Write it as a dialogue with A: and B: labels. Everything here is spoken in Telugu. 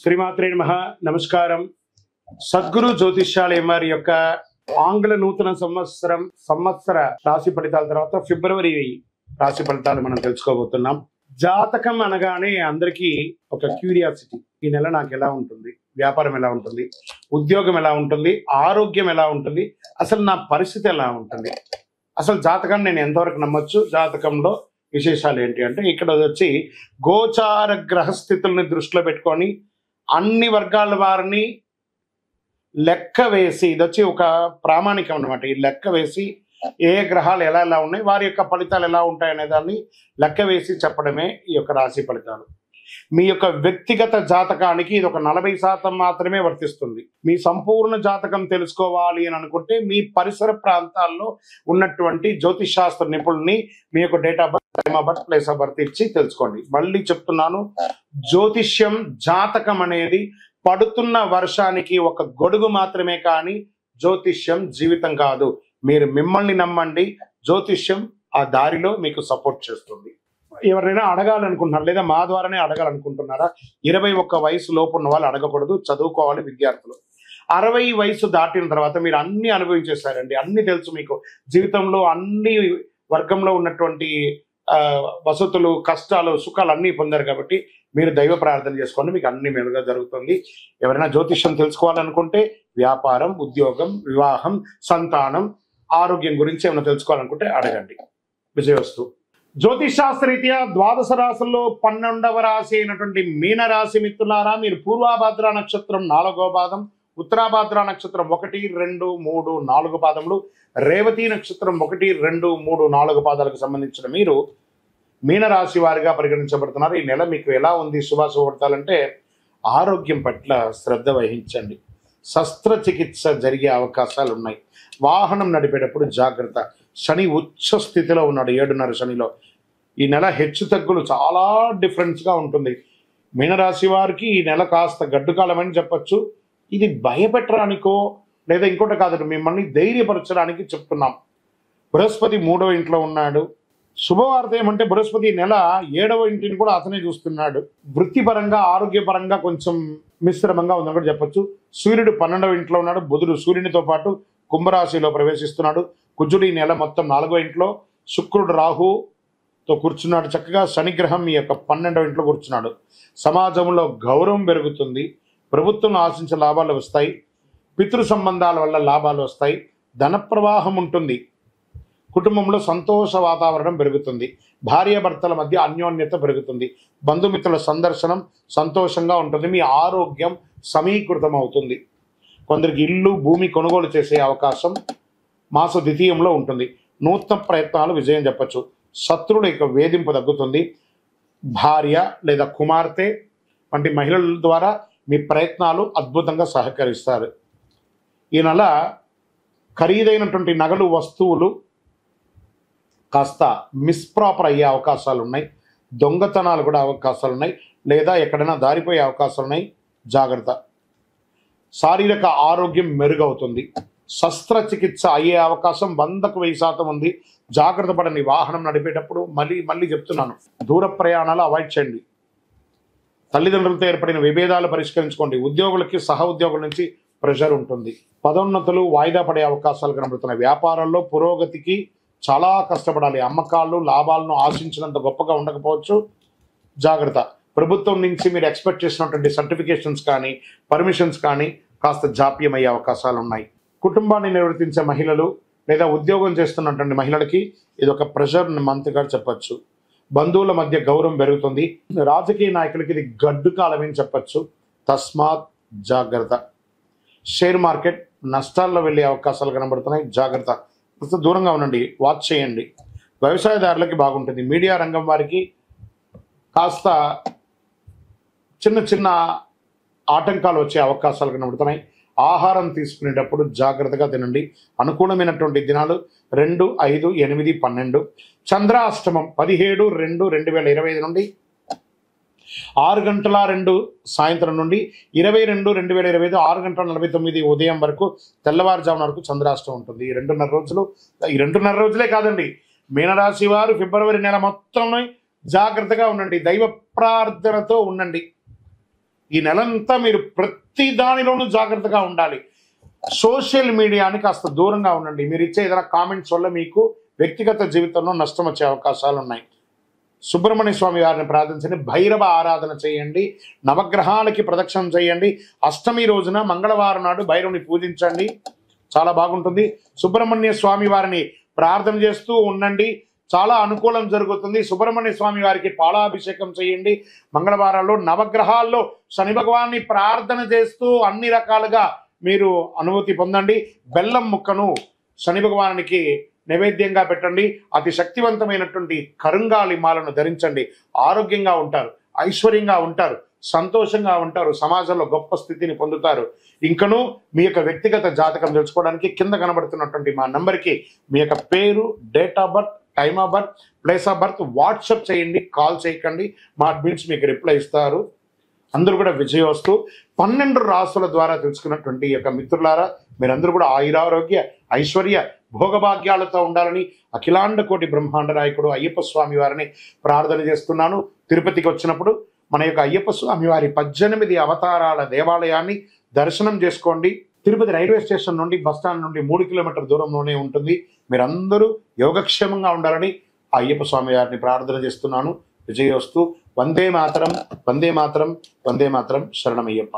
A: శ్రీమాత్రే నమః. నమస్కారం. సద్గురు జ్యోతిష్యాలయం వారి యొక్క ఆంగ్ల నూతన సంవత్సర రాశి ఫలితాల తర్వాత ఫిబ్రవరి రాశి ఫలితాలు మనం తెలుసుకోబోతున్నాం. జాతకం అనగానే అందరికీ ఒక క్యూరియాసిటీ, ఈ నెల నాకు ఎలా ఉంటుంది, వ్యాపారం ఎలా ఉంటుంది, ఉద్యోగం ఎలా ఉంటుంది, ఆరోగ్యం ఎలా ఉంటుంది, అసలు నా పరిస్థితి ఎలా ఉంటుంది, అసలు జాతకాన్ని నేను ఎంతవరకు నమ్మొచ్చు, జాతకంలో విశేషాలు ఏంటి అంటే ఇక్కడ వచ్చి గోచార గ్రహస్థితుల్ని దృష్టిలో పెట్టుకొని అన్ని వర్గాల వారిని లెక్క వేసి, ఇది వచ్చి ఒక ప్రామాణికం అన్నమాట. ఈ లెక్క వేసి ఏ గ్రహాలు ఎలా ఎలా ఉన్నాయి, వారి యొక్క ఫలితాలు ఎలా ఉంటాయి అనే దాన్ని లెక్క వేసి చెప్పడమే ఈ యొక్క రాశి ఫలితాలు. మీ యొక్క వ్యక్తిగత జాతకానికి ఇది ఒక 40% మాత్రమే వర్తిస్తుంది. మీ సంపూర్ణ జాతకం తెలుసుకోవాలి అని అనుకుంటే మీ పరిసర ప్రాంతాల్లో ఉన్నటువంటి జ్యోతిష్ శాస్త్ర నిపుణుల్ని మీ యొక్క date of birth, time of birth, place of birth ఇచ్చి తెలుసుకోండి. మళ్ళీ చెప్తున్నాను, జ్యోతిష్యం జాతకం అనేది పడుతున్న వర్షానికి ఒక గొడుగు మాత్రమే, కానీ జ్యోతిష్యం జీవితం కాదు. మీరు మిమ్మల్ని నమ్మండి, జ్యోతిష్యం ఆ దారిలో మీకు సపోర్ట్ చేస్తుంది. ఎవరైనా అడగాలనుకుంటున్నారు లేదా మా ద్వారానే అడగాలనుకుంటున్నారా? 21 వయసు లోపు ఉన్న వాళ్ళు అడగకూడదు, చదువుకోవాలి విద్యార్థులు. 60 వయసు దాటిన తర్వాత మీరు అన్ని అనుభవించేశారండి, అన్ని తెలుసు మీకు. జీవితంలో అన్ని వర్గంలో ఉన్నటువంటి వసతులు, కష్టాలు, సుఖాలు అన్నీ పొందారు కాబట్టి మీరు దైవ ప్రార్థన చేసుకోండి, మీకు అన్ని మేలుగా జరుగుతుంది. ఎవరైనా జ్యోతిష్యం తెలుసుకోవాలనుకుంటే వ్యాపారం, ఉద్యోగం, వివాహం, సంతానం, ఆరోగ్యం గురించి ఏమైనా తెలుసుకోవాలనుకుంటే అడగండి. విజయవస్తు. జ్యోతిష్ శాస్త్రరీత్యా ద్వాదశ రాశుల్లో 12వ రాశి అయినటువంటి మీనరాశి మిత్రులారా, మీరు పూర్వాభాద్ర నక్షత్రం 4వ పాదం, ఉత్తరాభాద్ర నక్షత్రం 1, 2, 3, 4 పాదములు, రేవతి నక్షత్రం 1, 2, 3, 4 పాదాలకు సంబంధించిన మీరు మీనరాశి వారిగా పరిగణించబడుతున్నారు. ఈ నెల మీకు ఎలా ఉంది, శుభాశుభపడతాలంటే ఆరోగ్యం పట్ల శ్రద్ధ వహించండి. శస్త్రచికిత్స జరిగే అవకాశాలు ఉన్నాయి. వాహనం నడిపేటప్పుడు జాగ్రత్త. శని ఉచ్చ స్థితిలో ఉన్నాడు, 7.5 శనిలో. ఈ నెల హెచ్చు తగ్గులు చాలా డిఫరెన్స్గా ఉంటుంది. మీనరాశి వారికి ఈ నెల కాస్త గడ్డు కాలం అని చెప్పచ్చు. ఇది భయపెట్టడానికో లేదా ఇంకోటి కాదు, మిమ్మల్ని ధైర్యపరచడానికి చెప్తున్నాం. బృహస్పతి 3వ ఇంట్లో ఉన్నాడు. శుభవార్త ఏమంటే బృహస్పతి నెల 7వ ఇంటిని కూడా అతనే చూస్తున్నాడు. వృత్తిపరంగా, ఆరోగ్యపరంగా కొంచెం మిశ్రమంగా ఉందని కూడా చెప్పచ్చు. సూర్యుడు 12వ ఇంట్లో ఉన్నాడు. బుధుడు సూర్యునితో పాటు కుంభరాశిలో ప్రవేశిస్తున్నాడు. కుజుడు ఈ నెల మొత్తం 4వ ఇంట్లో, శుక్రుడు రాహుతో కూర్చున్నాడు. చక్కగా శనిగ్రహం ఈ యొక్క 12వ ఇంట్లో కూర్చున్నాడు. సమాజంలో గౌరవం పెరుగుతుంది. ప్రభుత్వం ఆశించే లాభాలు వస్తాయి. పితృ సంబంధాల వల్ల లాభాలు వస్తాయి. ధన ప్రవాహం ఉంటుంది. కుటుంబంలో సంతోష వాతావరణం పెరుగుతుంది. భార్యాభర్తల మధ్య అన్యోన్యత పెరుగుతుంది. బంధుమిత్రుల సందర్శనం సంతోషంగా ఉంటుంది. మీ ఆరోగ్యం సమీకృతం అవుతుంది. కొందరికి ఇల్లు, భూమి కొనుగోలు చేసే అవకాశం మాస ద్వితీయంలో ఉంటుంది. నూతన ప్రయత్నాలు విజయం చెప్పచ్చు. శత్రువుల యొక్క వేధింపు తగ్గుతుంది. భార్య లేదా కుమార్తె వంటి మహిళల ద్వారా మీ ప్రయత్నాలు అద్భుతంగా సహకరిస్తారు. ఈ నెల ఖరీదైనటువంటి నగలు, వస్తువులు కాస్త మిస్ప్రాపర్ అయ్యే అవకాశాలు ఉన్నాయి. దొంగతనాలు కూడా అవకాశాలు ఉన్నాయి, లేదా ఎక్కడైనా దారిపోయే అవకాశాలు ఉన్నాయి. జాగ్రత్త. శారీరక ఆరోగ్యం మెరుగవుతుంది. శస్త్రచికిత్స అయ్యే అవకాశం 100కు 1000% ఉంది. జాగ్రత్త పడండి. వాహనం నడిపేటప్పుడు మళ్ళీ చెప్తున్నాను, దూర ప్రయాణాలు అవాయిడ్ చేయండి. తల్లిదండ్రులతో ఏర్పడిన విభేదాలు పరిష్కరించుకోండి. ఉద్యోగులకి, సహ ఉద్యోగుల నుంచి ప్రెషర్ ఉంటుంది. పదోన్నతులు వాయిదా పడే అవకాశాలు కనబడుతున్నాయి. వ్యాపారంలో పురోగతికి చాలా కష్టపడాలి. అమ్మకాలు, లాభాలను ఆశించినంత గొప్పగా ఉండకపోవచ్చు. జాగ్రత్త. ప్రభుత్వం నుంచి మీరు ఎక్స్పెక్ట్ చేసినటువంటి సర్టిఫికేషన్స్ కానీ, పర్మిషన్స్ కానీ కాస్త జాప్యం అయ్యే అవకాశాలు ఉన్నాయి. కుటుంబాన్ని నిర్వర్తించే మహిళలు లేదా ఉద్యోగం చేస్తున్నటువంటి మహిళలకి ఇది ఒక ప్రెషర్ మంత్గా చెప్పచ్చు. బంధువుల మధ్య గౌరవం పెరుగుతుంది. రాజకీయ నాయకులకి ఇది గడ్డు కాలమని చెప్పచ్చు. తస్మాత్ జాగ్రత్త. షేర్ మార్కెట్ నష్టాల్లో వెళ్ళే అవకాశాలు కనబడుతున్నాయి. జాగ్రత్త. దూరంగా ఉండండి, వాచ్ చేయండి. వ్యవసాయదారులకి బాగుంటుంది. మీడియా రంగం వారికి కాస్త చిన్న ఆటంకాలు వచ్చే అవకాశాలు కనబడుతున్నాయి. ఆహారం తీసుకునేటప్పుడు జాగ్రత్తగా తినండి. అనుకూలమైనటువంటి దినాలు 2, 5, 8, 12. చంద్రాష్టమం 17/2/2025 నుండి 6:02 సాయంత్రం నుండి 22/2/2025 6:49 ఉదయం వరకు, తెల్లవారుజామున వరకు చంద్రాష్టమం ఉంటుంది. ఈ 2.5 రోజులే కాదండి, మీనరాశి వారు ఫిబ్రవరి నెల మొత్తం జాగ్రత్తగా ఉండండి. దైవ ప్రార్థనతో ఉండండి. ఈ నెలంతా మీరు ప్రతి దానిలోనూ జాగ్రత్తగా ఉండాలి. సోషల్ మీడియాని కాస్త దూరంగా ఉండండి. మీరు ఇచ్చే ఏదైనా కామెంట్స్ వల్ల మీకు వ్యక్తిగత జీవితంలో నష్టం వచ్చే అవకాశాలు ఉన్నాయి. సుబ్రహ్మణ్య స్వామి వారిని ప్రార్థించండి, భైరవ ఆరాధన చేయండి, నవగ్రహాలకి ప్రదక్షిణం చేయండి. అష్టమి రోజున మంగళవారం నాడు భైరవుని పూజించండి, చాలా బాగుంటుంది. సుబ్రహ్మణ్య స్వామి వారిని ప్రార్థన చేస్తూ ఉండండి, చాలా అనుకూలం జరుగుతుంది. సుబ్రహ్మణ్య స్వామి వారికి పాలాభిషేకం చేయండి. మంగళవారాల్లో నవగ్రహాల్లో శని భగవాన్ని ప్రార్థన చేస్తూ అన్ని రకాలుగా మీరు అనుభూతి పొందండి. బెల్లం ముక్కను శని భగవానికి నైవేద్యంగా పెట్టండి. అతి శక్తివంతమైనటువంటి కరుంగాలి మాలను ధరించండి. ఆరోగ్యంగా ఉంటారు, ఐశ్వర్యంగా ఉంటారు, సంతోషంగా ఉంటారు, సమాజంలో గొప్ప స్థితిని పొందుతారు. ఇంకనూ మీ యొక్క వ్యక్తిగత జాతకం తెలుసుకోవడానికి కింద కనబడుతున్నటువంటి మా నంబర్కి మీ యొక్క పేరు, date of birth, time of birth, place of birth WhatsApp చేయండి, కాల్ చేయకండి. మా అడ్మిన్స్ మీకు రిప్లై ఇస్తారు. అందరూ కూడా విజయోస్తు. 12 రాసుల ద్వారా తెలుసుకున్నటువంటి ఈ యొక్క మిత్రులారా, మీరందరూ కూడా ఆయురారోగ్య ఐశ్వర్య భోగభాగ్యాలతో ఉండాలని అఖిలాండ కోటి బ్రహ్మాండ నాయకుడు అయ్యప్ప స్వామి వారిని ప్రార్థన చేస్తున్నాను. తిరుపతికి వచ్చినప్పుడు మన యొక్క అయ్యప్ప స్వామి వారి 18 అవతారాల దేవాలయాన్ని దర్శనం చేసుకోండి. తిరుపతి రైల్వే స్టేషన్ నుండి బస్టాండ్ నుండి 3 కిలోమీటర్ల దూరంలోనే ఉంటుంది. మీరందరూ యోగక్షేమంగా ఉండాలని అయ్యప్ప స్వామి వారిని ప్రార్థన చేస్తున్నాను. విజయోస్తు. వందే మాతరం, వందే మాతరం, వందే మాతరం. శరణమయ్యప్ప.